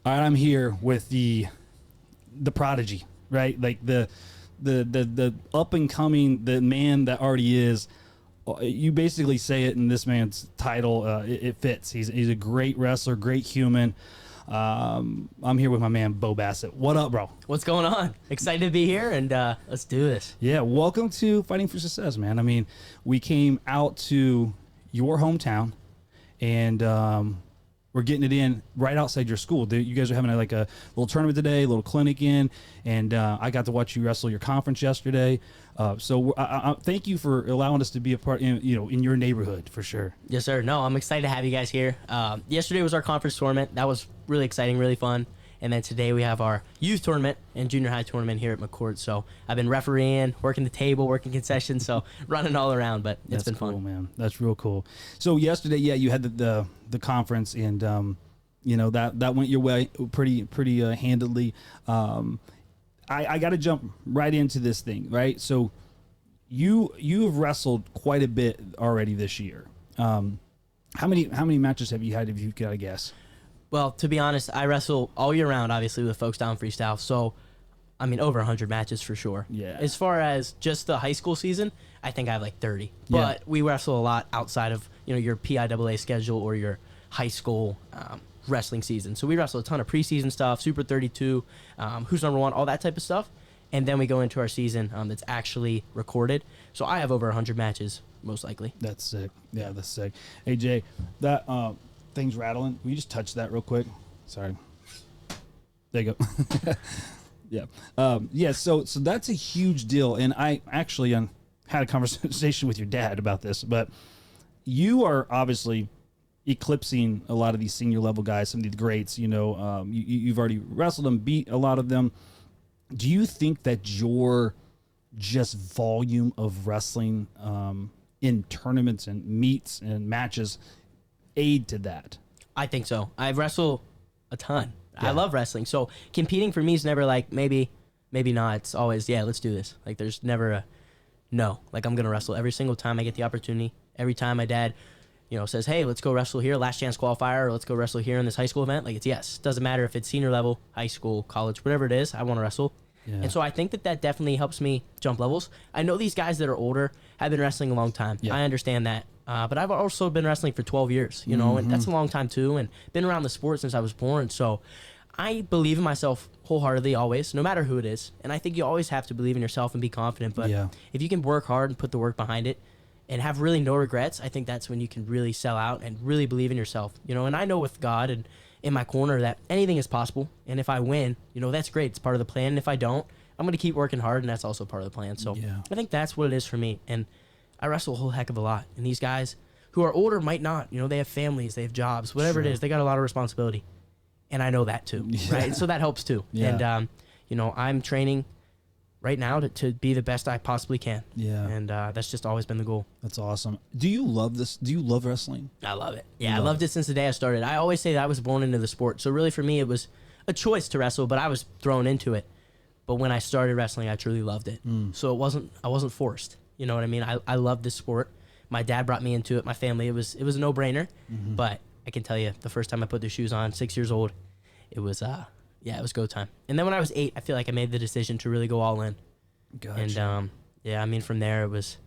All right, I'm here with the prodigy, right? Like the up and coming, the man that already is. You basically say it in this man's title. It fits. He's a great wrestler, great human. I'm here with my man Bo Bassett. What up, bro? What's going on? Excited to be here, and let's do this. Yeah, welcome to Fighting for Success, man. I mean, we came out to your hometown, and we're getting it in right outside your school. You guys are having a little tournament today, a little clinic in, and I got to watch you wrestle your conference yesterday. So I thank you for allowing us to be a part in your neighborhood for sure. Yes, sir. No, I'm excited to have you guys here. Yesterday was our conference tournament. That was really exciting, really fun. And then today we have our youth tournament and junior high tournament here at McCourt. So I've been refereeing, working the table, working concessions, so running all around. But it's been cool, fun, man. That's real cool. So yesterday, yeah, you had the conference, and that went your way pretty handedly. I got to jump right into this thing, right? So you have wrestled quite a bit already this year. How many matches have you had, if you got to guess? Well, to be honest, I wrestle all year round, obviously, with Folks Down Freestyle. So, I mean, over 100 matches for sure. Yeah. As far as just the high school season, I think I have like 30. Yeah. But we wrestle a lot outside of your PIAA schedule or your high school wrestling season. So we wrestle a ton of preseason stuff, Super 32, Who's Number One, all that type of stuff. And then we go into our season that's actually recorded. So I have over 100 matches, most likely. That's sick. Yeah, that's sick. Hey, Jay, that thing's rattling. Will you just touch that real quick? Sorry. There you go. Yeah. So that's a huge deal. And I actually had a conversation with your dad about this, but you are obviously eclipsing a lot of these senior level guys, some of these greats. You've already wrestled them, beat a lot of them. Do you think that your just volume of wrestling in tournaments and meets and matches aid to that? I think so. I wrestle a ton. Yeah. I love wrestling. So competing for me is never like maybe not. It's always, yeah, let's do this. Like there's never a no. Like I'm going to wrestle every single time I get the opportunity. Every time my dad, says, hey, let's go wrestle here, last chance qualifier, or let's go wrestle here in this high school event. Like it's yes. Doesn't matter if it's senior level, high school, college, whatever it is, I want to wrestle. Yeah. And so I think that definitely helps me jump levels. I know these guys that are older have been wrestling a long time. Yeah. I understand that. But I've also been wrestling for 12 years, and that's a long time too, and been around the sport since I was born. So I believe in myself wholeheartedly always, no matter who it is. And I think you always have to believe in yourself and be confident. But if you can work hard and put the work behind it and have really no regrets, I think that's when you can really sell out and really believe in yourself. And I know with God and in my corner that anything is possible. And if I win, that's great. It's part of the plan. And if I don't, I'm going to keep working hard, and that's also part of the plan. So I think that's what it is for me. And I wrestle a whole heck of a lot. And these guys who are older might not. They have families, they have jobs, whatever it is. They got a lot of responsibility. And I know that too, right? And so that helps too. Yeah. And, I'm training right now to be the best I possibly can. Yeah. And that's just always been the goal. That's awesome. Do you love this? Do you love wrestling? I love it. Yeah, I loved it since the day I started. I always say that I was born into the sport. So really for me, it was a choice to wrestle, but I was thrown into it. But when I started wrestling, I truly loved it. So I wasn't forced. You know what I mean? I loved this sport. My dad brought me into it. My family, it was a no-brainer. But I can tell you, the first time I put the shoes on, 6 years old, it was it was go time. And then when I was 8, I feel like I made the decision to really go all in. Gotcha. And from there it was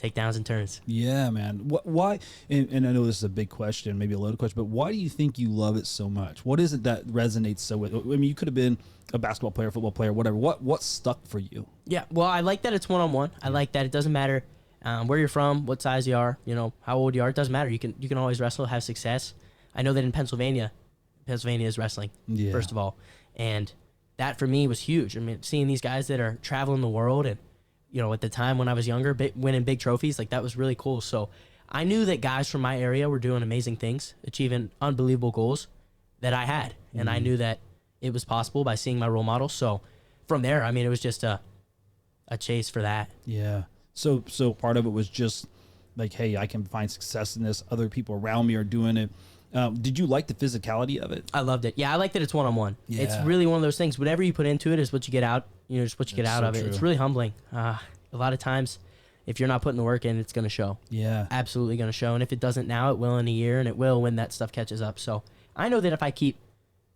takedowns and turns. Yeah, man. Why? And I know this is a big question, maybe a loaded question, but why do you think you love it so much? What is it that resonates so with? I mean, you could have been a basketball player, football player, whatever. What stuck for you? Yeah, well, I like that it's one-on-one. I like that it doesn't matter where you're from, what size you are, how old you are. It doesn't matter. You can always wrestle, have success. I know that in Pennsylvania is wrestling, first of all. And that for me was huge. I mean, seeing these guys that are traveling the world and, at the time when I was younger, winning big trophies, like that was really cool. So I knew that guys from my area were doing amazing things, achieving unbelievable goals that I had. And I knew that it was possible by seeing my role models. So from there, I mean, it was just a chase for that. Yeah. So part of it was just like, hey, I can find success in this. Other people around me are doing it. Did you like the physicality of it? I loved it. Yeah, I like that it's one-on-one. Yeah. It's really one of those things. Whatever you put into it is what you get out. Just what you get out of it. It's really humbling. A lot of times, if you're not putting the work in, it's going to show. Yeah. Absolutely going to show. And if it doesn't now, it will in a year, and it will when that stuff catches up. So I know that if I keep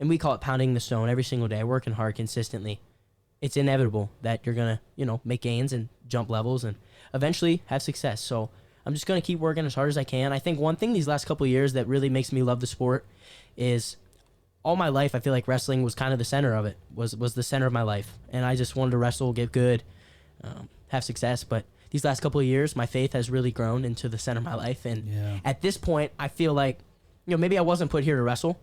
and we call it pounding the stone every single day, working hard consistently, it's inevitable that you're going to, make gains and jump levels and eventually have success. So I'm just going to keep working as hard as I can. I think one thing these last couple of years that really makes me love the sport is all my life, I feel like wrestling was kind of the center of it, was the center of my life. And I just wanted to wrestle, get good, have success. But these last couple of years, my faith has really grown into the center of my life. And at this point, I feel like, maybe I wasn't put here to wrestle,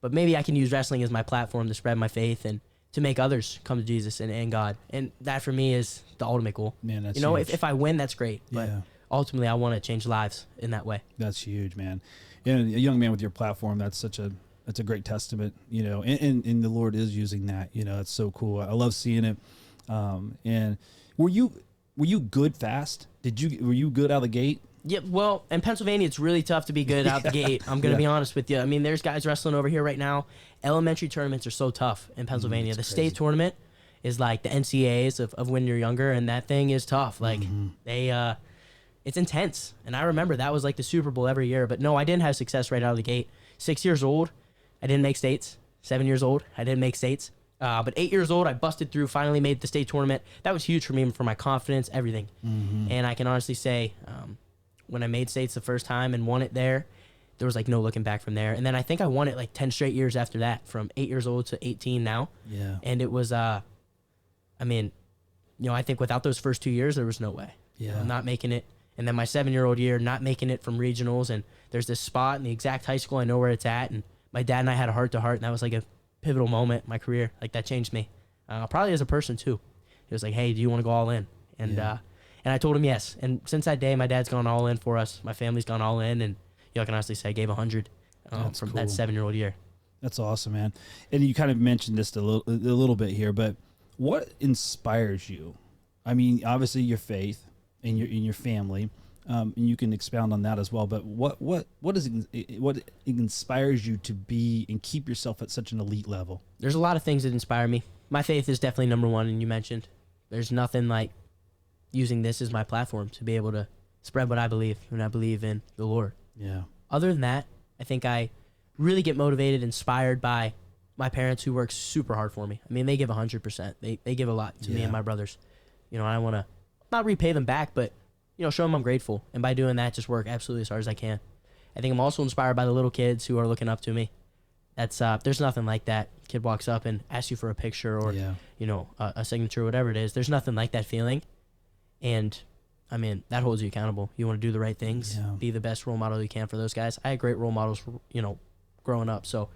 but maybe I can use wrestling as my platform to spread my faith and to make others come to Jesus and God. And that for me is the ultimate goal. Man, that's huge. If I win, that's great. But ultimately, I want to change lives in that way. That's huge, man. And a young man with your platform, that's a great testament, and the Lord is using that, that's so cool. I love seeing it. And were you good fast? Were you good out of the gate? Yeah, well, in Pennsylvania, it's really tough to be good out the gate. I'm going to be honest with you. I mean, there's guys wrestling over here right now. Elementary tournaments are so tough in Pennsylvania. The state tournament is like the NCAAs of when you're younger, and that thing is tough. Like, it's intense. And I remember that was like the Super Bowl every year. But no, I didn't have success right out of the gate. 6 years old, I didn't make states. 7 years old, I didn't make states. But 8 years old, I busted through, finally made the state tournament. That was huge for me, for my confidence, everything. And I can honestly say, when I made states the first time and won it there was like no looking back from there. And then I think I won it like 10 straight years after that, from 8 years old to 18 now. Yeah. And it was, I think without those first 2 years, there was no way. Yeah. Not making it. And then my 7-year-old year, not making it from regionals. And there's this spot in the exact high school, I know where it's at. And my dad and I had a heart-to-heart, and that was like a pivotal moment in my career. Like, that changed me. Probably as a person, too. He was like, hey, do you want to go all in? And and I told him yes. And since that day, my dad's gone all in for us. My family's gone all in. And I can honestly say I gave 100 from cool. that 7-year-old year. That's awesome, man. And you kind of mentioned this a little bit here, but what inspires you? I mean, obviously your faith and your family, and you can expound on that as well. But what inspires you to be and keep yourself at such an elite level? There's a lot of things that inspire me. My faith is definitely number one, and you mentioned there's nothing like using this as my platform to be able to spread what I believe, and I believe in the Lord. Yeah. Other than that, I think I really get motivated, inspired by my parents, who work super hard for me. I mean, they give 100%. They give a lot to me and my brothers. I want to not repay them back, but show them I'm grateful. And by doing that, just work absolutely as hard as I can. I think I'm also inspired by the little kids who are looking up to me. That's there's nothing like that. Kid walks up and asks you for a picture or a signature, whatever it is. There's nothing like that feeling. And I mean, that holds you accountable. You want to do the right things, be the best role model you can for those guys. I had great role models, growing up. So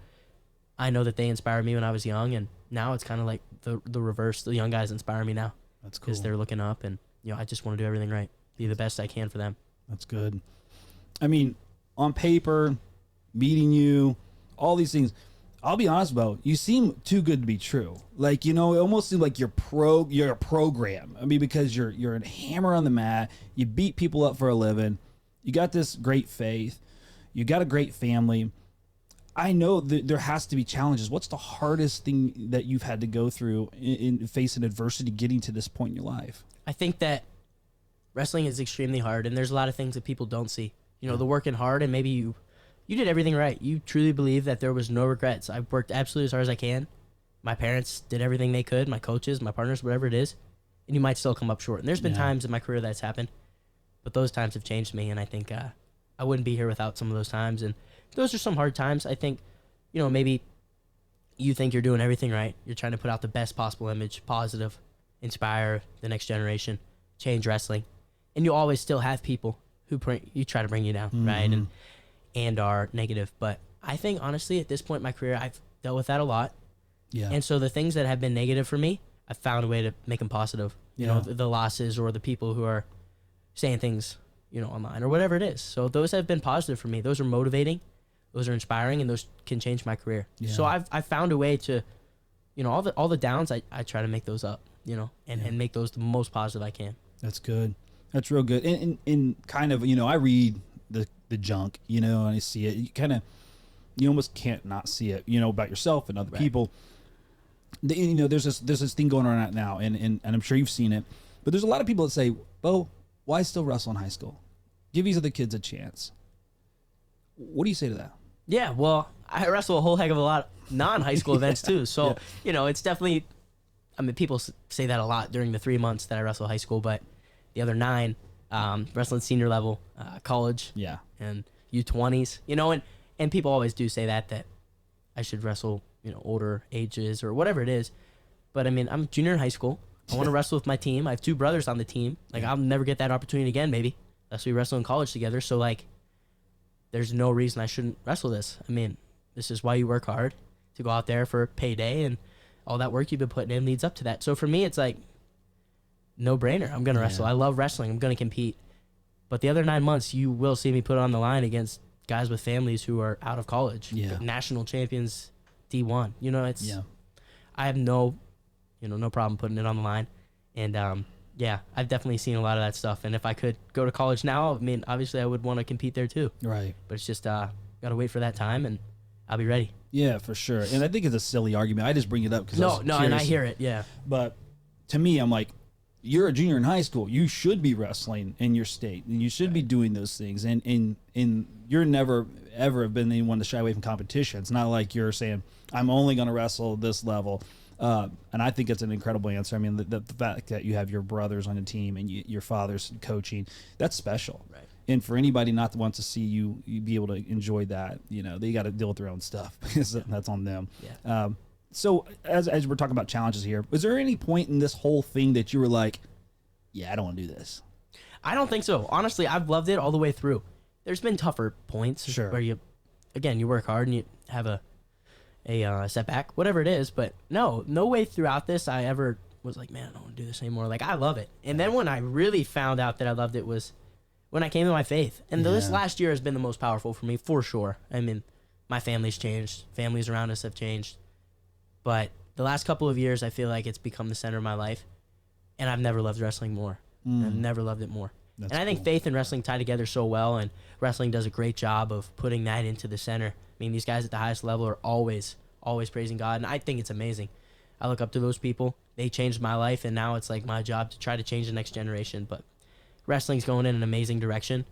I know that they inspired me when I was young, and now it's kind of like the reverse. The young guys inspire me now. That's cool. Because they're looking up, and I just want to do everything right, be the best I can for them. That's good. I mean, on paper, meeting you, all these things, I'll be honest about, you seem too good to be true. Like, it almost seems like you're a program. I mean, because you're a hammer on the mat, you beat people up for a living, you got this great faith, you got a great family. I know that there has to be challenges. What's the hardest thing that you've had to go through in facing adversity, getting to this point in your life? I think that wrestling is extremely hard, and there's a lot of things that people don't see. The working hard, and maybe you did everything right. You truly believe that there was no regrets. I worked absolutely as hard as I can. My parents did everything they could, my coaches, my partners, whatever it is, and you might still come up short. And there's been times in my career that's happened, but those times have changed me, and I think I wouldn't be here without some of those times. And those are some hard times. I think, maybe you think you're doing everything right. You're trying to put out the best possible image, positive, inspire the next generation, change wrestling. And you always still have people who you try to bring you down, right? And are negative. But I think, honestly, at this point in my career, I've dealt with that a lot. Yeah. And so the things that have been negative for me, I've found a way to make them positive. The losses or the people who are saying things, online or whatever it is. So those have been positive for me. Those are motivating. Those are inspiring, and those can change my career. Yeah. So I've found a way to, all the downs, I try to make those up, and make those the most positive I can. That's good. That's real good. And kind of, I read the junk, and I see it. You almost can't not see it, about yourself and other people. There's this thing going on right now, and I'm sure you've seen it, but there's a lot of people that say, Bo, why still wrestle in high school? Give these other kids a chance. What do you say to that? Yeah, well, I wrestle a whole heck of a lot non-high school events too. So, it's definitely, I mean, people say that a lot during the 3 months that I wrestle high school, but the other 9, wrestling senior level, college, and U20s, and people always do say that I should wrestle, older ages or whatever it is. But I mean, I'm a junior in high school. I want to wrestle with my team. I have 2 brothers on the team. Like, I'll never get that opportunity again, maybe. Unless we wrestle in college together. So, like, there's no reason I shouldn't wrestle this. I mean, this is why you work hard, to go out there for payday, and all that work you've been putting in leads up to that. So, for me, it's like, no brainer. I'm going to wrestle. I love wrestling. I'm going to compete. But the other 9 months, you will see me put it on the line against guys with families who are out of college. National champions, D1. I have no problem putting it on the line. And, I've definitely seen a lot of that stuff. And if I could go to college now, I mean, obviously I would want to compete there too. Right. But it's just, got to wait for that time, and I'll be ready. Yeah, for sure. And I think it's a silly argument. I just bring it up because No, and I hear it, yeah. But to me, I'm like, you're a junior in high school. You should be wrestling in your state, and you should be doing those things. And you're never, ever have been anyone to shy away from competition. It's not like you're saying, I'm only going to wrestle this level. And I think it's an incredible answer. I mean, the fact that you have your brothers on the team and your father's coaching, that's special. Right. And for anybody not to want to see you be able to enjoy that, they got to deal with their own stuff because that's on them. Yeah. So as we're talking about challenges here, was there any point in this whole thing that you were like, I don't want to do this? I don't think so. Honestly, I've loved it all the way through. There's been tougher points where you work hard and you have a setback, whatever it is, but no way throughout this I ever was like, man, I don't want to do this anymore. Like, I love it. And then when I really found out that I loved it was when I came to my faith. And this last year has been the most powerful for me, for sure. I mean, my family's changed. Families around us have changed. But the last couple of years, I feel like it's become the center of my life. And I've never loved wrestling more. I've never loved it more. And I think faith and wrestling tie together so well, and wrestling does a great job of putting that into the center. I mean, these guys at the highest level are always praising God, and I think it's amazing. I look up to those people. They changed my life, and now it's like my job to try to change the next generation. But wrestling's going in an amazing direction,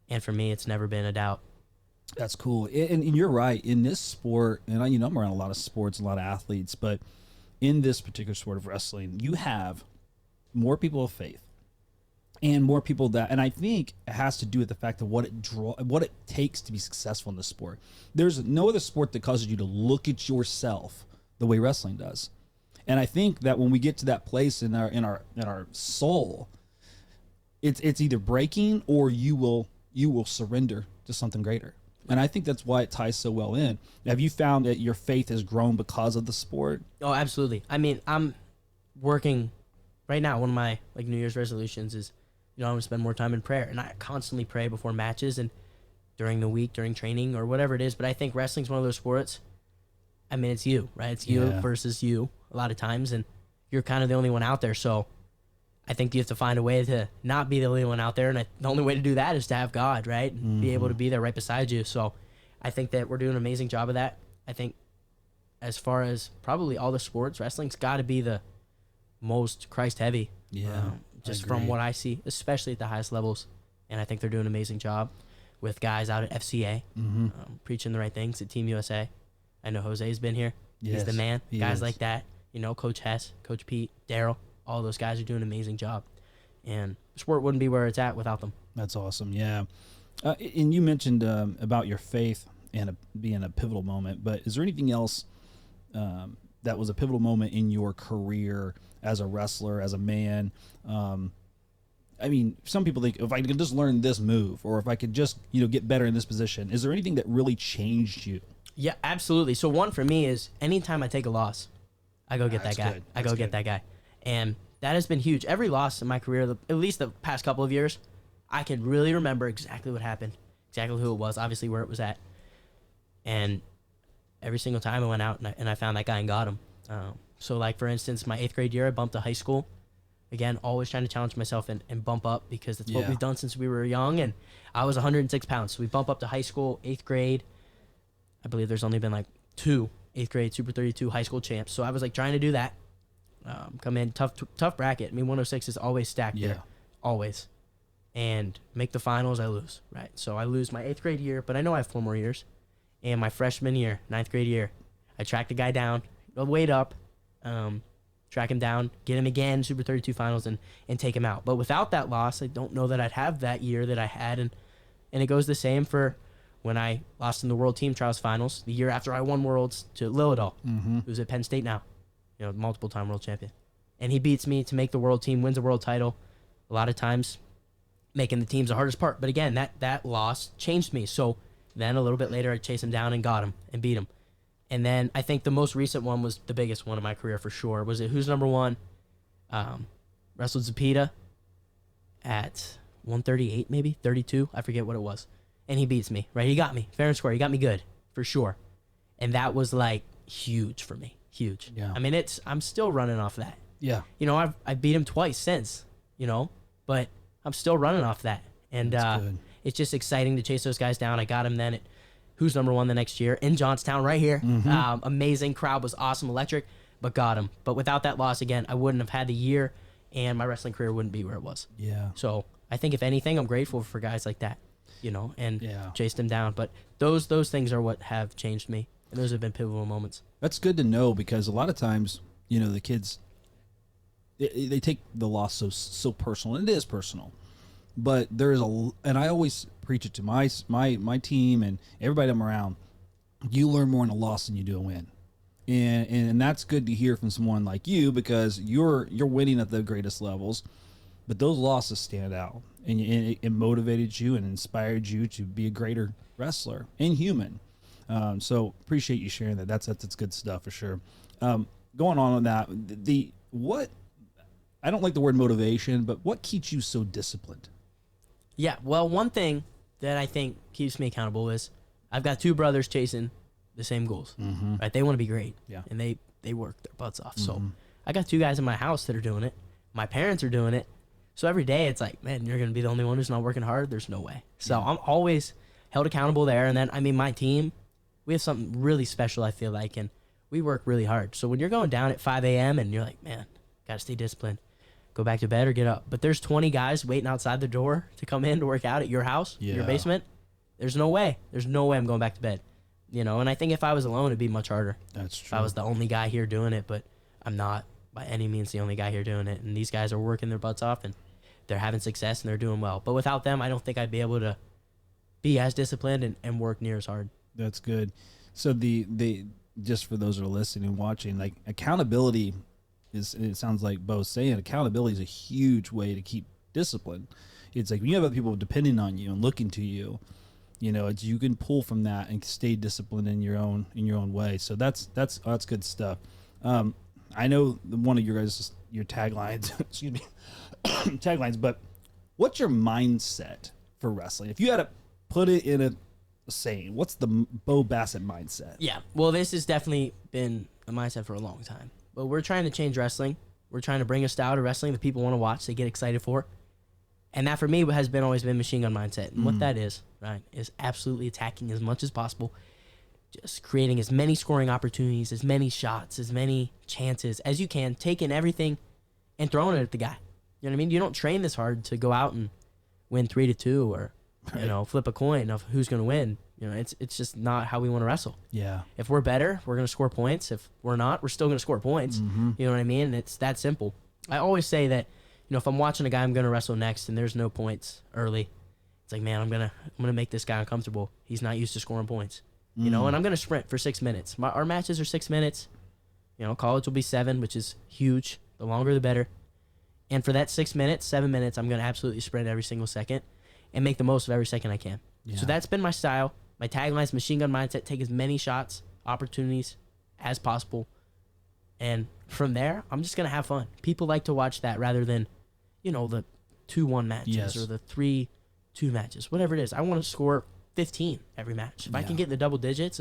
and for me, it's never been a doubt. That's cool. And you're right. In this sport, and I'm around a lot of sports, a lot of athletes, but in this particular sport of wrestling, you have more people of faith and more people and I think it has to do with the fact of what it takes to be successful in this sport. There's no other sport that causes you to look at yourself the way wrestling does. And I think that when we get to that place in our soul, it's either breaking or you will surrender to something greater. And I think that's why it ties so well in. Have you found that your faith has grown because of the sport? Oh, absolutely. I mean, I'm working right now. One of my New Year's resolutions is, I want to spend more time in prayer. And I constantly pray before matches and during the week, during training or whatever it is. But I think wrestling's one of those sports. I mean, it's you, right? It's you versus you a lot of times. And you're kind of the only one out there. So I think you have to find a way to not be the only one out there. And the only way to do that is to have God, right? And be able to be there right beside you. So I think that we're doing an amazing job of that. I think as far as probably all the sports, wrestling's got to be the most Christ heavy. Yeah. Just from what I see, especially at the highest levels. And I think they're doing an amazing job with guys out at FCA, preaching the right things at Team USA. I know Jose's been here. Yes, he's the man. Guys like that, Coach Hess, Coach Pete, Daryl, all those guys are doing an amazing job. And the sport wouldn't be where it's at without them. That's awesome, yeah. And you mentioned about your faith and being a pivotal moment, but is there anything else that was a pivotal moment in your career as a wrestler, as a man? I mean, some people think if I could just learn this move or if I could just, get better in this position, is there anything that really changed you? Yeah, absolutely. So one for me is anytime I take a loss, I go get that guy. I go get that guy. And that has been huge. Every loss in my career, at least the past couple of years, I can really remember exactly what happened, exactly who it was, obviously where it was at. And every single time I went out and I found that guy and got him. So for instance, my 8th grade year, I bumped to high school. Again, always trying to challenge myself and bump up because that's what we've done since we were young. And I was 106 pounds. So we bump up to high school, 8th grade. I believe there's only been 2 8th grade Super 32 high school champs. So I was trying to do that. Come in, tough bracket. I mean, 106 is always stacked there. Always. And make the finals, I lose, right? So I lose my 8th grade year, but I know I have 4 more years. And my freshman year, 9th grade year, I track the guy down, weight up, track him down, get him again, Super 32 finals, and take him out. But without that loss, I don't know that I'd have that year that I had. And it goes the same for when I lost in the World Team Trials Finals, the year after I won Worlds to Lillidahl, who's at Penn State now, multiple-time world champion. And he beats me to make the world team, wins a world title. A lot of times, making the team's the hardest part. But again, that loss changed me. So then a little bit later, I chased him down and got him and beat him. And then I think the most recent one was the biggest one of my career for sure. Was it Who's Number One? Wrestled Zepeda at 138, maybe 32. I forget what it was. And he beats me, right? He got me fair and square. He got me good for sure. And that was like huge for me. Huge. Yeah. I mean, I'm still running off that. Yeah. I've beat him twice since, but I'm still running off that. And it's just exciting to chase those guys down. I got him then at Who's Number One the next year in Johnstown right here. Amazing. Crowd was awesome, electric, but got him. But without that loss, again, I wouldn't have had the year, and my wrestling career wouldn't be where it was. Yeah. So I think if anything, I'm grateful for guys like that, and chased him down. But those things are what have changed me, and those have been pivotal moments. That's good to know, because a lot of times, the kids, they take the loss so personal, and it is personal. But there's and I always preach it to my team and everybody I'm around. You learn more in a loss than you do a win, and that's good to hear from someone like you, because you're winning at the greatest levels, but those losses stand out, and it motivated you and inspired you to be a greater wrestler and human. So appreciate you sharing that. That's good stuff for sure. Going on that, what I don't like the word motivation, but what keeps you so disciplined? Yeah, well, one thing that I think keeps me accountable is I've got two brothers chasing the same goals, right? They want to be great, and they work their butts off. So I got two guys in my house that are doing it. My parents are doing it. So every day it's like, man, you're going to be the only one who's not working hard? There's no way. So I'm always held accountable there. And then, my team, we have something really special, I feel like, and we work really hard. So when you're going down at 5 a.m. and you're like, man, got to stay disciplined. Go back to bed or get up. But there's 20 guys waiting outside the door to come in to work out at your house, your basement. There's no way. There's no way I'm going back to bed. And I think if I was alone, it'd be much harder. That's true. If I was the only guy here doing it, but I'm not by any means the only guy here doing it. And these guys are working their butts off, and they're having success, and they're doing well. But without them, I don't think I'd be able to be as disciplined and work near as hard. That's good. So the just for those that are listening and watching, like, accountability it sounds like Bo's saying, accountability is a huge way to keep discipline. It's like when you have other people depending on you and looking to you, it's, you can pull from that and stay disciplined in your own way. So that's good stuff. I know one of your taglines, excuse me, taglines, but what's your mindset for wrestling? If you had to put it in a saying, what's the Bo Bassett mindset? Yeah, well, this has definitely been a mindset for a long time. But we're trying to change wrestling. We're trying to bring a style to wrestling that people want to watch, they get excited for. And that for me has always been machine gun mindset. And what that is, right, is absolutely attacking as much as possible, just creating as many scoring opportunities, as many shots, as many chances as you can, taking everything and throwing it at the guy. You know what I mean? You don't train this hard to go out and win 3-2 or, flip a coin of who's going to win. It's just not how we want to wrestle. Yeah. If we're better, we're going to score points. If we're not, we're still going to score points. You know what I mean? And it's that simple. I always say that, if I'm watching a guy I'm going to wrestle next and there's no points early, it's like, man, I'm going to make this guy uncomfortable. He's not used to scoring points. And I'm going to sprint for 6 minutes. Our matches are 6 minutes. College will be 7, which is huge. The longer, the better. And for that 6 minutes, 7 minutes, I'm going to absolutely sprint every single second and make the most of every second I can. Yeah. So that's been my style. My tagline is machine gun mindset, take as many shots, opportunities as possible. And from there, I'm just going to have fun. People like to watch that rather than, the 2-1 matches or the 3-2 matches, whatever it is. I want to score 15 every match. If I can get in the double digits,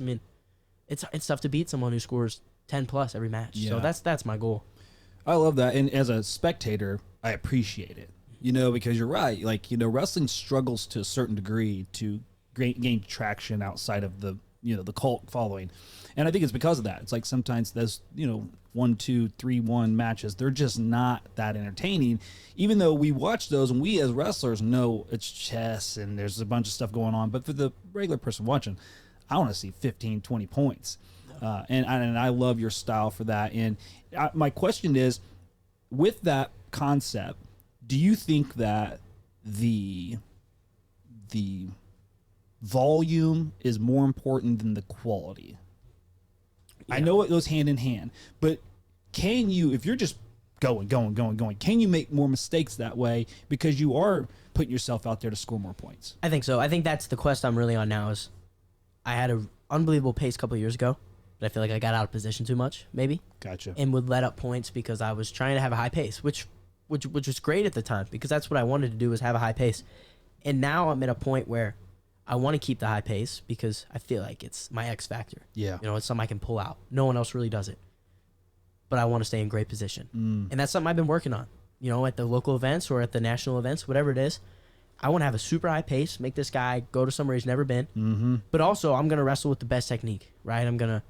it's tough to beat someone who scores 10 plus every match. Yeah. So that's my goal. I love that. And as a spectator, I appreciate it, because you're right. Like, wrestling struggles to a certain degree to gain traction outside of the cult following. And I think it's because of that. It's like sometimes those, 1, 2, 3-1 matches, they're just not that entertaining, even though we watch those and we as wrestlers know it's chess and there's a bunch of stuff going on. But for the regular person watching, I want to see 15, 20 points. And I love your style for that. And my question is, with that concept, do you think that the volume is more important than the quality? Yeah. I know it goes hand in hand, but can you, if you're just going, can you make more mistakes that way because you are putting yourself out there to score more points? I think so. I think that's the quest I'm really on now. Is I had an unbelievable pace a couple of years ago, but I feel like I got out of position too much, maybe. Gotcha. And would let up points because I was trying to have a high pace, which was great at the time because that's what I wanted to do, was have a high pace. And now I'm at a point where I want to keep the high pace because I feel like it's my X factor. Yeah. You know, it's something I can pull out. No one else really does it. But I want to stay in great position. And that's something I've been working on, you know, at the local events or at the national events, whatever it is. I want to have a super high pace, make this guy go to somewhere he's never been. But also, I'm going to wrestle with the best technique, right? I'm going to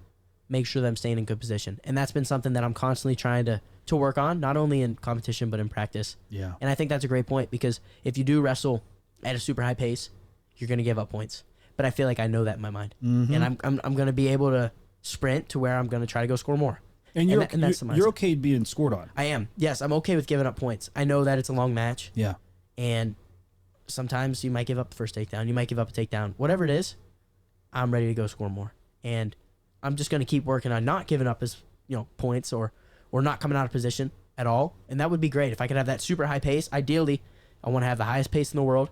make sure that I'm staying in good position. And that's been something that I'm constantly trying to work on, not only in competition, but in practice. Yeah. And I think that's a great point because if you do wrestle at a super high pace, you're going to give up points. But I feel like I know that in my mind. And I'm going to be able to sprint to where I'm going to try to go score more. And you're okay being scored on. I am. Yes, I'm okay with giving up points. I know that it's a long match. Yeah. And sometimes you might give up the first takedown. You might give up a takedown. Whatever it is, I'm ready to go score more. And I'm just going to keep working on not giving up points or not coming out of position at all. And that would be great. If I could have that super high pace, ideally, I want to have the highest pace in the world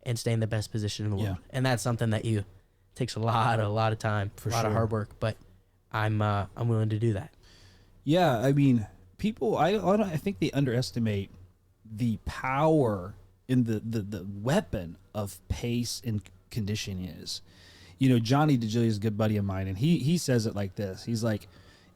and stay in the best position in the world. And that's something that takes a lot of time, a lot of hard work. But I'm willing to do that. Yeah, I mean, people, I think they underestimate the power in the weapon of pace and conditioning is. You know, Johnny DeGilio is a good buddy of mine, and he says it like this. He's like,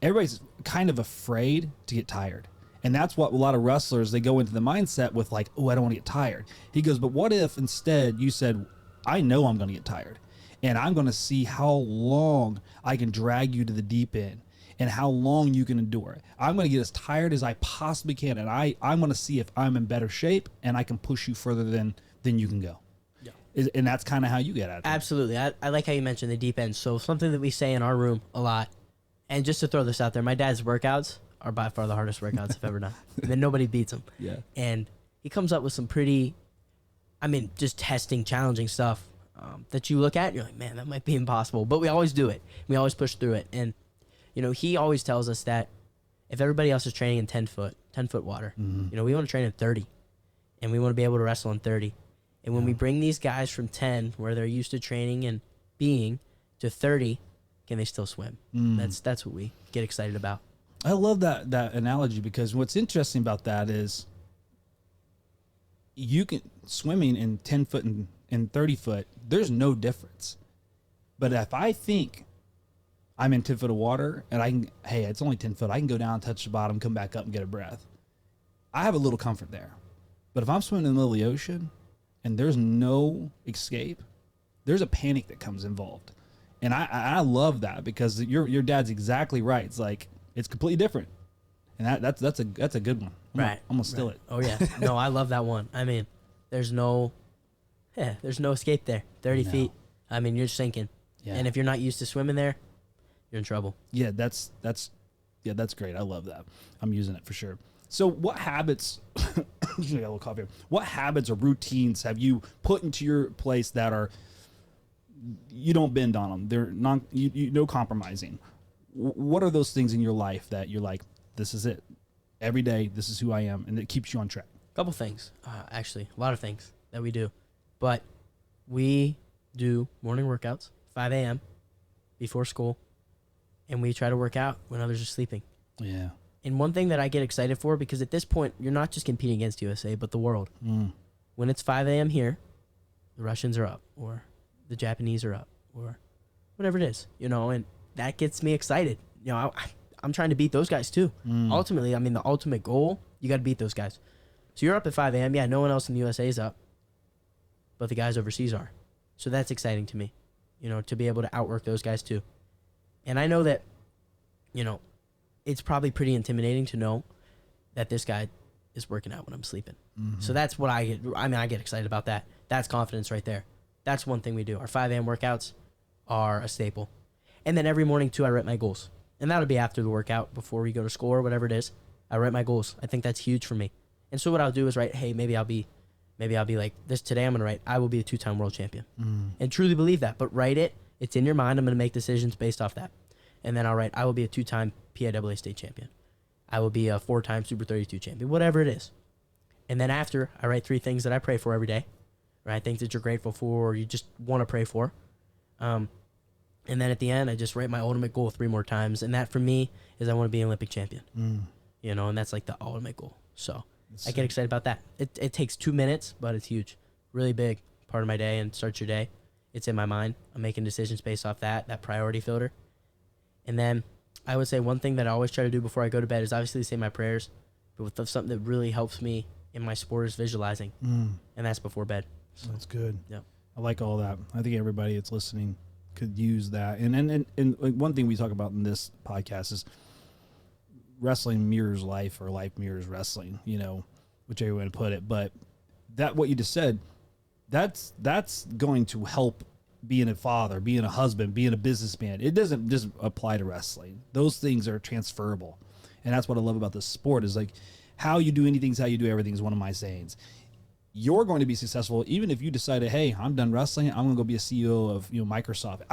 everybody's kind of afraid to get tired. And that's what a lot of wrestlers, they go into the mindset with like, oh, I don't want to get tired. He goes, but what if instead you said, I know I'm going to get tired, and I'm going to see how long I can drag you to the deep end and how long you can endure it. I'm going to get as tired as I possibly can, and I'm going to see if I'm in better shape and I can push you further than you can go. Yeah. And that's kind of how you get at it. Absolutely. I like how you mentioned the deep end. So something that we say in our room a lot, and just to throw this out there, my dad's workouts are by far the hardest workouts I've ever done. And then nobody beats him. Yeah. And he comes up with some pretty, just testing, challenging stuff that you look at and you're like, man, that might be impossible. But we always do it. We always push through it. And he always tells us that if everybody else is training in 10 foot water, we want to train in 30, and we want to be able to wrestle in 30. And when we bring these guys from 10, where they're used to training and being, to 30, can they still swim? That's what we get excited about. I love that analogy, because what's interesting about that is you can swimming in 10 foot and 30 foot, there's no difference. But if I think I'm in 10 foot of water and it's only 10 foot, I can go down, touch the bottom, come back up and get a breath, I have a little comfort there. But if I'm swimming in the middle of the ocean and there's no escape, there's a panic that comes involved. And I love that, because your dad's exactly right. It's like, it's completely different. And that's a good one. I'm gonna steal it. Oh yeah. No, I love that one. There's no escape there. 30 feet. You're sinking. Yeah. And if you're not used to swimming there, you're in trouble. Yeah, that's great. I love that. I'm using it for sure. So what habits, I got a little coffee here. What habits or routines have you put into your place that are, you don't bend on them? They're not, no compromising. What are those things in your life that you're like, this is it every day, this is who I am, and it keeps you on track? A couple things, actually, a lot of things that we do, but we do morning workouts, 5 a.m. before school, and we try to work out when others are sleeping. Yeah. And one thing that I get excited for, because at this point, you're not just competing against USA, but the world. When it's 5 a.m. here, the Russians are up, or the Japanese are up, or whatever it is, and that gets me excited. I'm trying to beat those guys too. Ultimately, the ultimate goal, you got to beat those guys. So you're up at 5 a.m. Yeah, no one else in the USA is up, but the guys overseas are. So that's exciting to me, to be able to outwork those guys too. And I know that, it's probably pretty intimidating to know that this guy is working out when I'm sleeping. So that's what I get. I get excited about that. That's confidence right there. That's one thing we do. Our 5 a.m. workouts are a staple. And then every morning too, I write my goals. And that'll be after the workout, before we go to school or whatever it is. I write my goals. I think that's huge for me. And so what I'll do is write, hey, maybe I'll be like this today. I'm going to write, I will be a 2-time world champion. And truly believe that. But write it. It's in your mind. I'm going to make decisions based off that. And then I'll write, I will be a 2-time PIAA state champion. I will be a 4-time Super 32 champion, whatever it is. And then after, I write 3 things that I pray for every day, right? Things that you're grateful for or you just want to pray for. And then at the end, I just write my ultimate goal 3 more times. And that for me is I want to be an Olympic champion, you know, and that's like the ultimate goal. So I get excited about that. It takes 2 minutes, but it's huge, really big part of my day and starts your day. It's in my mind. I'm making decisions based off that priority filter. And then I would say one thing that I always try to do before I go to bed is obviously say my prayers, but with something that really helps me in my sport is visualizing, and that's before bed. So, that's good. Yep. I like all that. I think everybody that's listening could use that. And like one thing we talk about in this podcast is wrestling mirrors life, or life mirrors wrestling, you know, whichever way to put it. But that, what you just said, that's going to help being a father, being a husband, being a businessman. It doesn't just apply to wrestling. Those things are transferable. And that's what I love about this sport is like how you do anything is how you do everything is one of my sayings. You're going to be successful even if you decided, hey, I'm done wrestling. I'm going to go be a CEO of Microsoft.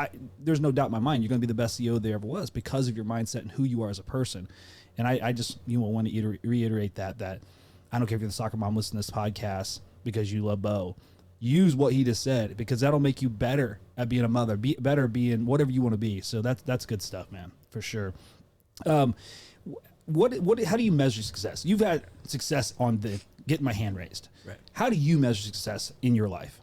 There's no doubt in my mind you're going to be the best CEO there ever was because of your mindset and who you are as a person. And I just want to reiterate that I don't care if you're the soccer mom listening to this podcast because you love Bo. Use what he just said because that'll make you better at being a mother, better being whatever you want to be. So that's good stuff, man, for sure. How do you measure success? You've had success on the getting my hand raised. Right. How do you measure success in your life?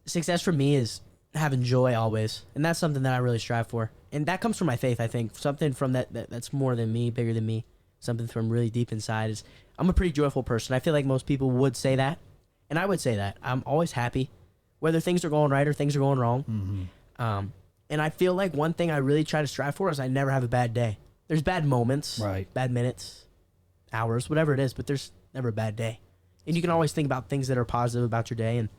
Success for me is having joy always, and that's something that I really strive for. And that comes from my faith, I think. Something from that's more than me, bigger than me. Something from really deep inside is I'm a pretty joyful person. I feel like most people would say that. And I would say that. I'm always happy, whether things are going right or things are going wrong. And I feel like one thing I really try to strive for is I never have a bad day. There's bad moments, right? Bad minutes, hours, whatever it is, but there's never a bad day. And you can always think about things that are positive about your day, and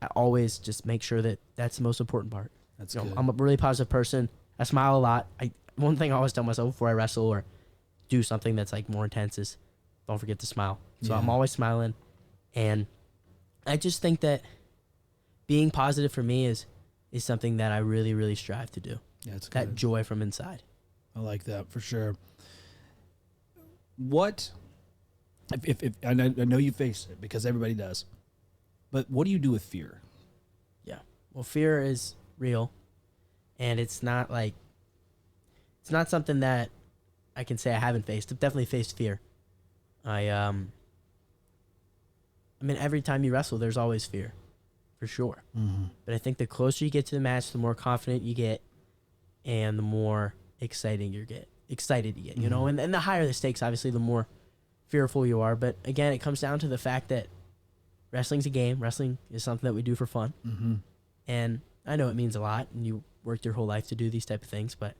I always just make sure that that's the most important part. That's good. I'm a really positive person. I smile a lot. One thing I always tell myself before I wrestle or do something that's like more intense is don't forget to smile. So I'm always smiling, and I just think that being positive for me is something that I really, really strive to do. Yeah, it's that good. joy from inside. I like that for sure. What, if I know you face it because everybody does, but what do you do with fear? Yeah. Well, fear is real, and it's not something that I can say I haven't faced. I've definitely faced fear. I mean, every time you wrestle, there's always fear, for sure. But I think the closer you get to the match, the more confident you get, and the more excited you get. You know, and the higher the stakes, obviously, the more fearful you are. But again, it comes down to the fact that wrestling's a game. Wrestling is something that we do for fun, and I know it means a lot, and you worked your whole life to do these type of things. But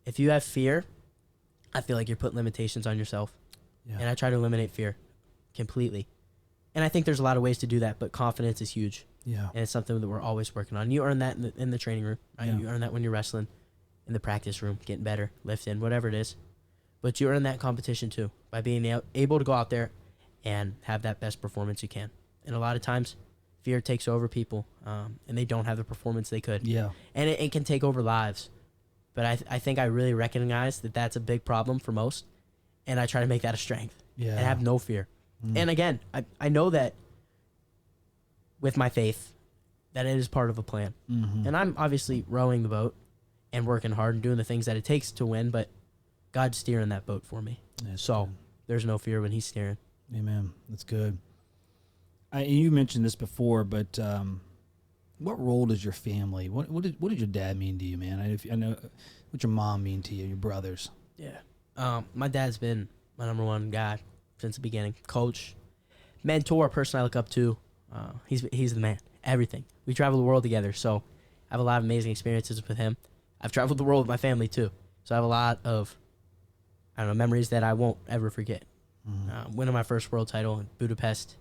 if you have fear, I feel like you're putting limitations on yourself, and I try to eliminate fear completely. And I think there's a lot of ways to do that, but confidence is huge. Yeah. And it's something that we're always working on. You earn that in the training room, right? You earn that when you're wrestling, in the practice room, getting better, lifting, whatever it is. But you earn that competition too by being able to go out there and have that best performance you can. And a lot of times, fear takes over people, and they don't have the performance they could. Yeah. And it can take over lives. But I think I really recognize that that's a big problem for most, and I try to make that a strength. Yeah. And have no fear. And again, I know that with my faith that it is part of a plan. And I'm obviously rowing the boat and working hard and doing the things that it takes to win, but God's steering that boat for me. That's so good. There's no fear when he's steering. Amen. That's good. You mentioned this before, but what role does your family, what did your dad mean to you, man? I know, what your mom mean to you, your brothers? Yeah. My dad's been my number one guy since the beginning. Coach, mentor, person I look up to. He's the man. Everything. We travel the world together, so I have a lot of amazing experiences with him. I've traveled the world with my family too, so I have a lot of memories that I won't ever forget. Winning my first world title in Budapest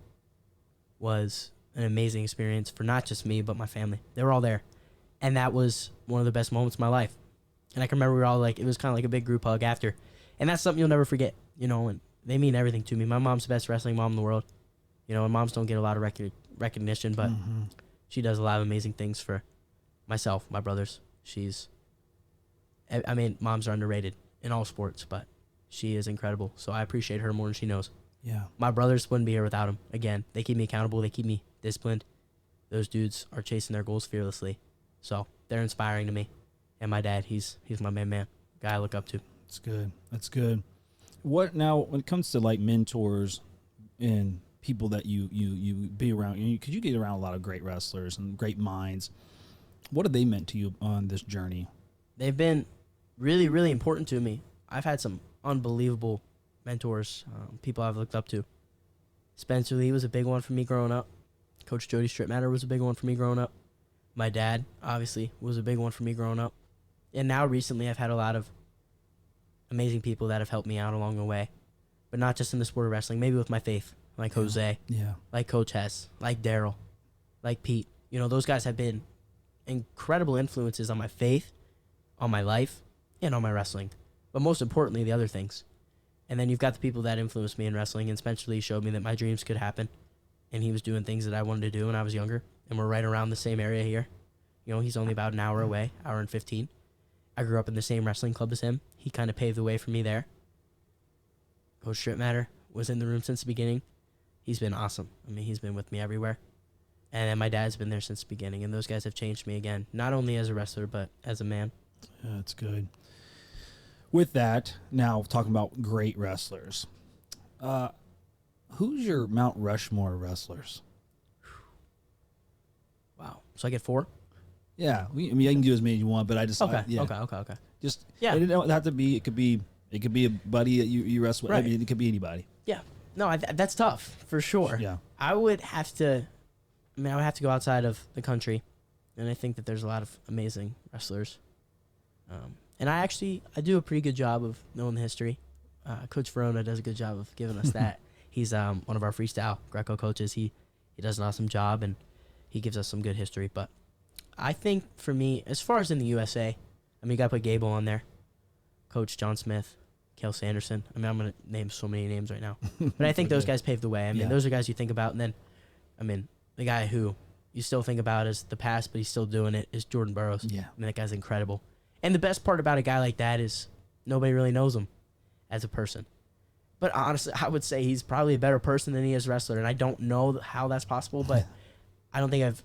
was an amazing experience for not just me but my family. They were all there, and that was one of the best moments of my life. And I can remember we were all like, it was kind of like a big group hug after. And that's something you'll never forget, you know, and they mean everything to me. My mom's the best wrestling mom in the world. You know, and moms don't get a lot of recognition, but she does a lot of amazing things for myself, my brothers. I mean, moms are underrated in all sports, but she is incredible. So I appreciate her more than she knows. Yeah. My brothers wouldn't be here without them. Again, they keep me accountable. They keep me disciplined. Those dudes are chasing their goals fearlessly. So they're inspiring to me. And my dad, he's my main man, guy I look up to. That's good. That's good. What now, when it comes to like mentors and people that you be around, because you get around a lot of great wrestlers and great minds, what have they meant to you on this journey? They've been really, really important to me. I've had some unbelievable mentors, people I've looked up to. Spencer Lee was a big one for me growing up. Coach Jody Strittmatter was a big one for me growing up. My dad, obviously, was a big one for me growing up. And now recently I've had a lot of amazing people that have helped me out along the way. But not just in the sport of wrestling, maybe with my faith, like Jose, like Coach Hess, like Daryl, like Pete. You know, those guys have been incredible influences on my faith, on my life, and on my wrestling. But most importantly, the other things. And then you've got the people that influenced me in wrestling, and Spencer Lee showed me that my dreams could happen. And he was doing things that I wanted to do when I was younger. And we're right around the same area here. You know, he's only about an hour away, hour and 15. I grew up in the same wrestling club as him. He kind of paved the way for me there. Coach Strittmatter was in the room since the beginning. He's been awesome. I mean, he's been with me everywhere. And then my dad's been there since the beginning. And those guys have changed me again, not only as a wrestler, but as a man. Yeah, that's good. With that, now talking about great wrestlers, who's your Mount Rushmore wrestlers? Wow. So I get 4? Yeah, I mean, I can do as many as you want, but I just Okay. yeah. Okay. Just Yeah. It don't have to be. It could be a buddy that you wrestle with. Right. I mean, it could be anybody. Yeah. No, that's tough for sure. Yeah. I would have to go outside of the country, and I think that there's a lot of amazing wrestlers. And I do a pretty good job of knowing the history. Coach Verona does a good job of giving us that. He's one of our freestyle Greco coaches. He does an awesome job, and he gives us some good history. But I think for me, as far as in the USA, I mean, you got to put Gable on there. Coach John Smith, Kel Sanderson. I mean, I'm going to name so many names right now. But I think those guys paved the way. I mean, those are guys you think about. And then, I mean, the guy who you still think about as the past, but he's still doing it, is Jordan Burroughs. Yeah. I mean, that guy's incredible. And the best part about a guy like that is nobody really knows him as a person. But honestly, I would say he's probably a better person than he is a wrestler. And I don't know how that's possible, but I don't think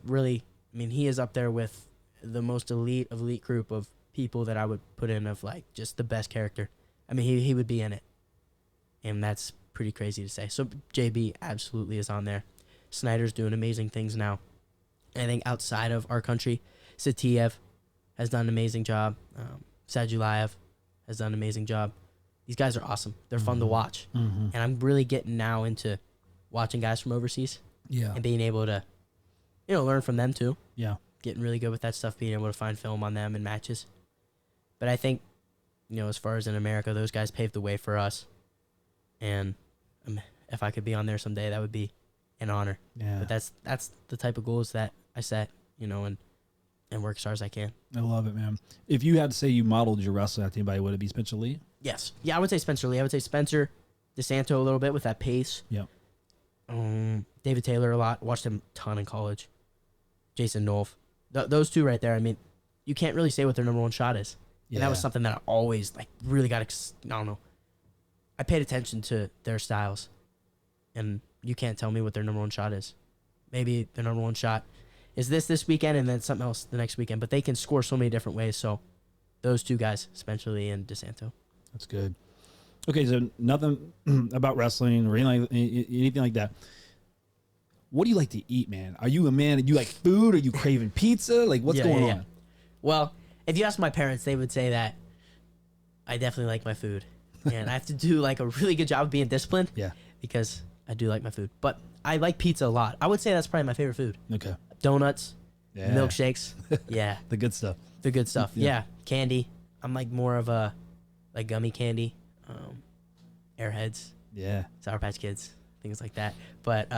he is up there with the most elite group of people that I would put in of like just the best character. I mean, he would be in it. And that's pretty crazy to say. So JB absolutely is on there. Snyder's doing amazing things now. I think outside of our country, Satiev has done an amazing job. Sadulayev has done an amazing job. These guys are awesome. They're fun to watch. Mm-hmm. And I'm really getting now into watching guys from overseas. Yeah. And being able to, learn from them too. Yeah. Getting really good with that stuff, being able to find film on them in matches. But I think, as far as in America, those guys paved the way for us. And if I could be on there someday, that would be an honor. Yeah. But that's the type of goals that I set, and work as hard as I can. I love it, man. If you had to say you modeled your wrestling after anybody, would it be Spencer Lee? Yes. Yeah, I would say Spencer Lee. I would say Spencer DeSanto a little bit with that pace. Yep. David Taylor a lot. Watched him a ton in college. Jason Nolf. Those two right there, I mean, you can't really say what their number one shot is. Yeah. And that was something that I always, really got, I don't know. I paid attention to their styles. And you can't tell me what their number one shot is. Maybe their number one shot is this weekend and then something else the next weekend. But they can score so many different ways. So those two guys, Spencer Lee and DeSanto. That's good. Okay, so nothing about wrestling or anything like that. What do you like to eat, man? Are you a man? Do you like food? Are you craving pizza? Like, what's going on? Well, if you ask my parents, they would say that I definitely like my food. And I have to do, a really good job of being disciplined. Yeah. Because I do like my food. But I like pizza a lot. I would say that's probably my favorite food. Okay. Donuts. Yeah. Milkshakes. Yeah. The good stuff. The good stuff. Yeah. Candy. I'm, more of a, gummy candy. Airheads. Yeah. Sour Patch Kids. Things like that. But,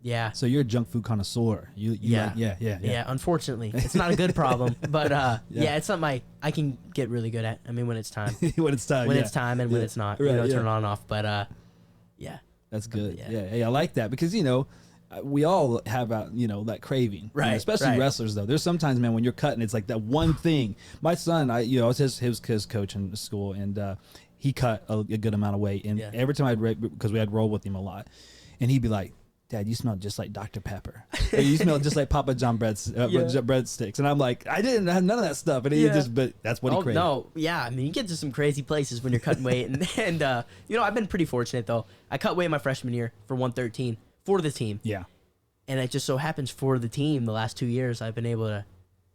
Yeah. So you're a junk food connoisseur. You Yeah. like, yeah. Unfortunately, it's not a good problem, but yeah, it's something I can get really good at. I mean, when it's time, when it's time, it's time, and when it's not, Right, turn it on and off. But yeah, that's good. Yeah. Yeah. Hey, I like that because we all have that craving, Right, especially right. wrestlers though. There's sometimes, man, when you're cutting, it's like that one thing. My son, I was his coach in school, and he cut a good amount of weight, and Yeah. every time because we had roll with him a lot, and he'd be like, Dad, you smell just like Dr. Pepper. Or you smell just like Papa John breadsticks. And I'm like, I didn't have none of that stuff. And but that's what he craved. No, yeah. I mean, you get to some crazy places when you're cutting weight, and I've been pretty fortunate though. I cut weight my freshman year for 113 for the team. Yeah. And it just so happens for the team, the last 2 years, I've been able to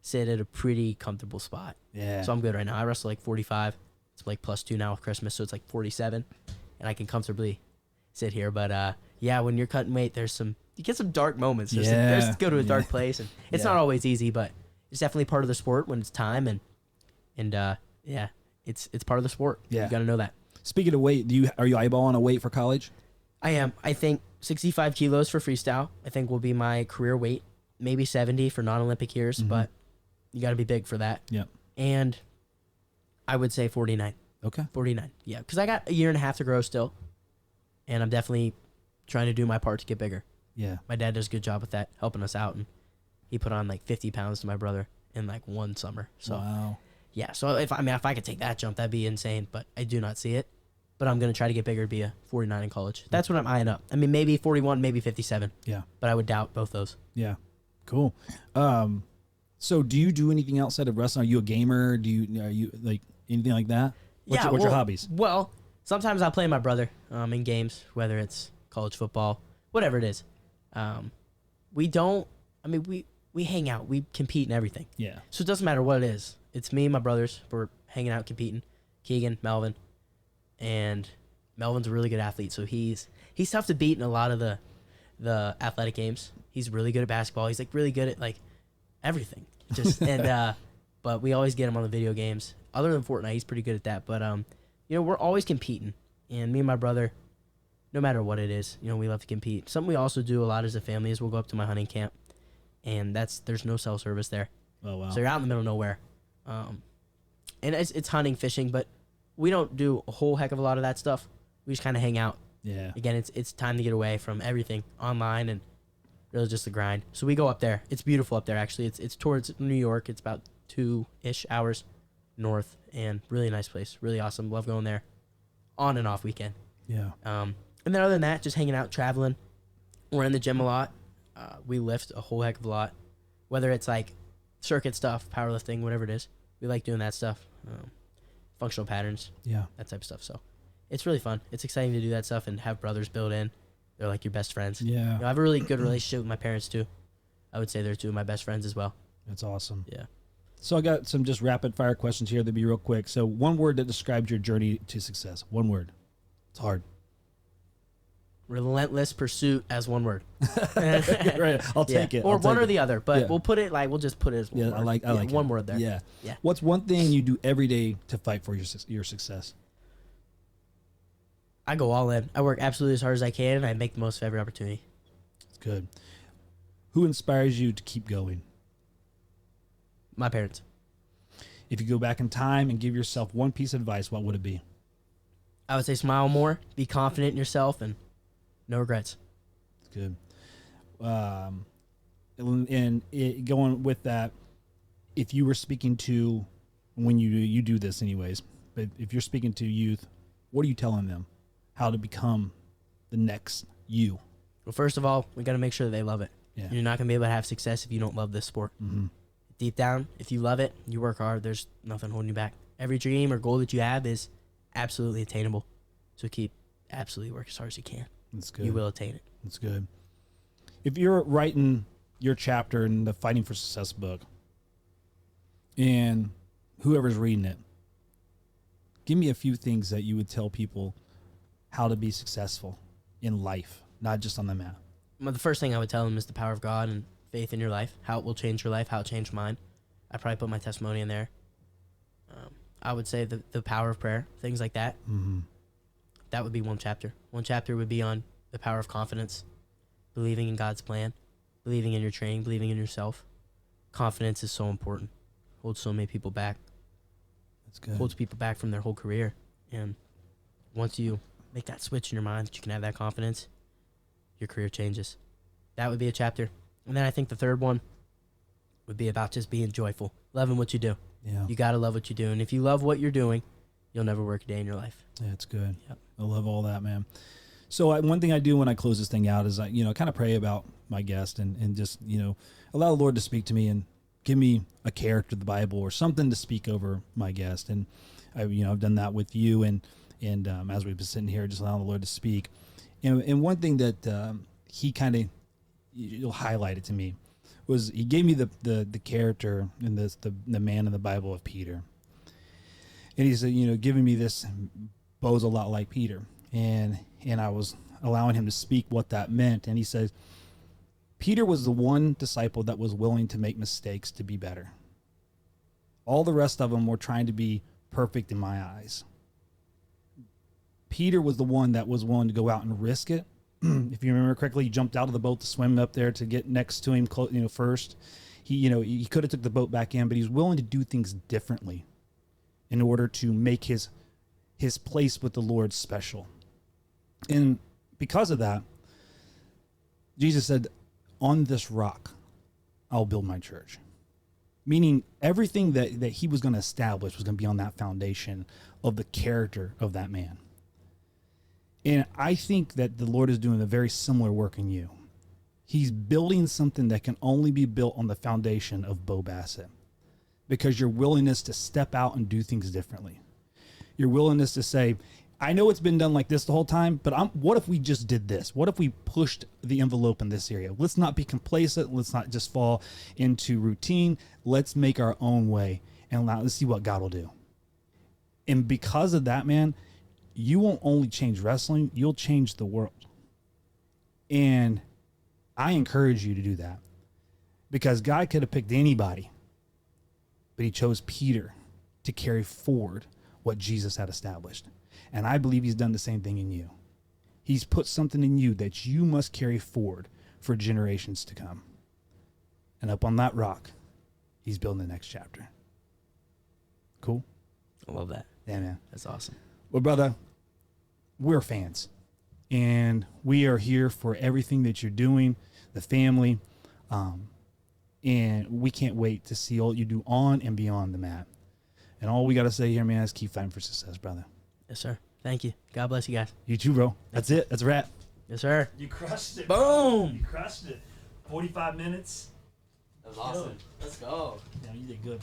sit at a pretty comfortable spot. Yeah. So I'm good right now. I wrestle like 45. It's like +2 now with Christmas, so it's like 47, and I can comfortably sit here. But yeah, when you're cutting weight, you get some dark moments. There's go to a dark place, and it's not always easy, but it's definitely part of the sport when it's time, and yeah, it's part of the sport. Yeah. You got to know that. Speaking of weight, are you eyeballing a weight for college? I am. I think 65 kilos for freestyle, I think will be my career weight. Maybe 70 for non-Olympic years, but you got to be big for that. Yep. And I would say 49. Okay. 49. Yeah, because I got a year and a half to grow still, and I'm definitely trying to do my part to get bigger. Yeah. My dad does a good job with that, helping us out, and he put on like 50 pounds to my brother in like one summer. So wow. yeah, so if I could take that jump, that'd be insane, but I do not see it. But I'm gonna try to get bigger, be a 49 in college. That's what I'm eyeing up. I mean, maybe 41, maybe 57. Yeah. But I would doubt both those. Yeah. Cool. So do you do anything outside of wrestling? Are you a gamer? Are you like anything like that? What's your hobbies? Well, sometimes I play my brother in games, whether it's college football, whatever it is. We hang out, we compete in everything. Yeah. So it doesn't matter what it is. It's me and my brothers. We're hanging out, competing. Keegan, Melvin, and Melvin's a really good athlete. So he's tough to beat in a lot of the athletic games. He's really good at basketball. He's like really good at like everything. But we always get him on the video games. Other than Fortnite, he's pretty good at that. But we're always competing. And me and my brother, no matter what it is, we love to compete. Something we also do a lot as a family is we'll go up to my hunting camp, and there's no cell service there. Oh wow. So you're out in the middle of nowhere. And it's hunting, fishing, but we don't do a whole heck of a lot of that stuff. We just kind of hang out. Yeah. Again, it's time to get away from everything online and really just the grind. So we go up there. It's beautiful up there, actually. It's towards New York. It's about 2-ish hours north, and really nice place. Really awesome. Love going there on and off weekend. Yeah. And then other than that, just hanging out, traveling. We're in the gym a lot. We lift a whole heck of a lot. Whether it's like circuit stuff, powerlifting, whatever it is. We like doing that stuff. Functional patterns. Yeah. That type of stuff. So it's really fun. It's exciting to do that stuff and have brothers build in. They're like your best friends. Yeah. I have a really good relationship with my parents too. I would say they're two of my best friends as well. That's awesome. Yeah. So I got some just rapid fire questions here. They'll be real quick. So one word that describes your journey to success. One word. It's hard. Relentless pursuit as one word. Right. I'll take it. Or I'll one take or the other, but Yeah. we'll just put it as one word. I like one it. word there. Yeah. Yeah. What's one thing you do every day to fight for your success? I go all in. I work absolutely as hard as I can, and I make the most of every opportunity. It's good. Who inspires you to keep going? My parents. If you go back in time and give yourself one piece of advice, what would it be? I would say smile more, be confident in yourself, and no regrets. Good. Going with that, if you were speaking to, when you do this anyways, but if you're speaking to youth, what are you telling them? How to become the next you? Well, first of all, we got to make sure that they love it. Yeah. You're not going to be able to have success if you don't love this sport. Mm-hmm. Deep down, if you love it, you work hard, there's nothing holding you back. Every dream or goal that you have is absolutely attainable. So keep absolutely work as hard as you can. That's good. You will attain it. That's good. If you're writing your chapter in the Fighting for Success book, and whoever's reading it, give me a few things that you would tell people how to be successful in life, not just on the mat. Well, the first thing I would tell them is the power of God and faith in your life, how it will change your life, how it changed mine. I'd probably put my testimony in there. I would say the power of prayer, things like that. Mm-hmm. That would be one chapter. One chapter would be on the power of confidence believing in God's plan, believing in your training, believing in yourself. Confidence is so important. Holds so many people back. That's good. Holds people back from their whole career. And once you make that switch in your mind that you can have that confidence, your career changes. That would be a chapter. And then I think the third one would be about just being joyful, loving what you do. Yeah. You got to love what you do. And if you love what you're doing, you'll never work a day in your life. Yeah, it's good. Yep. I love all that, man. So one thing I do when I close this thing out is I, kind of pray about my guest and just, allow the Lord to speak to me and give me a character of the Bible or something to speak over my guest. And I've done that with you and as we've been sitting here, just allowing the Lord to speak. And one thing that he kind of highlighted to me was he gave me the character in the man in the Bible of Peter. And he said, giving me this, Bo's a lot like Peter. And I was allowing him to speak what that meant. And he says, Peter was the one disciple that was willing to make mistakes to be better. All the rest of them were trying to be perfect in my eyes. Peter was the one that was willing to go out and risk it. If you remember correctly, he jumped out of the boat to swim up there to get next to him, first. He could have took the boat back in, but he's willing to do things differently in order to make his place with the Lord special. And because of that, Jesus said, on this rock, I'll build my church. Meaning everything that he was going to establish was going to be on that foundation of the character of that man. And I think that the Lord is doing a very similar work in you. He's building something that can only be built on the foundation of Bo Bassett, because your willingness to step out and do things differently. Your willingness to say, I know it's been done like this the whole time, but what if we just did this? What if we pushed the envelope in this area? Let's not be complacent. Let's not just fall into routine. Let's make our own way and let's see what God will do. And because of that, man, you won't only change wrestling, you'll change the world. And I encourage you to do that, because God could have picked anybody, but he chose Peter to carry forward what Jesus had established. And I believe he's done the same thing in you. He's put something in you that you must carry forward for generations to come. And up on that rock, he's building the next chapter. Cool? I love that. Yeah, man. That's awesome. Well, brother, we're fans. And we are here for everything that you're doing, the family. And we can't wait to see all you do on and beyond the mat. And all we got to say here, man, is keep fighting for success, brother. Yes, sir. Thank you. God bless you guys. You too, bro. That's it. That's a wrap. Yes, sir. You crushed it. Boom. You crushed it. 45 minutes. That was awesome. Let's go. Yeah, you did good.